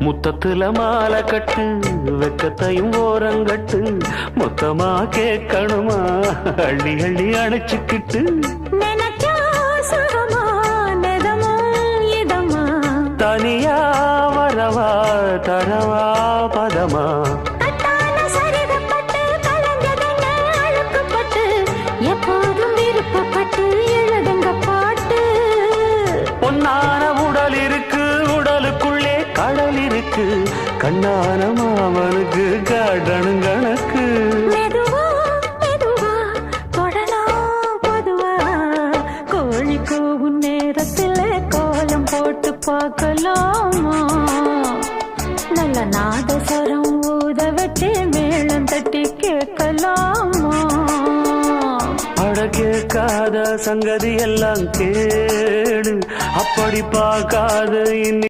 முத்தத்துல மாலை கட்டு வெக்கத்தையும் ஓரங்கட்டு மொத்தமா கேட்கணுமா அள்ளி அள்ளி அணைச்சுக்கிட்டு தனியா வரவா தரவா பதமா எப்போதும் விருப்பப்பட்டு எழுதுங்க பாட்டு பொன்னான உடல் இருக்கு உடலுக்குள்ளே கடல் இருக்கு கண்ணான மாமனுக்கு காடணும் கணக்கு மெதுவா மெதுவா தொடலாம் பொதுவா கோழி கூவும் நேரத்தில் கோலம் போட்டு பார்க்கலாமா நல்ல நாதஸ்வரம் ஊத வச்சு மேளம் தட்டி கேட்கலாமா அட கேட்காத சங்கதி எல்லாம் கேடு அப்படி பார்க்காத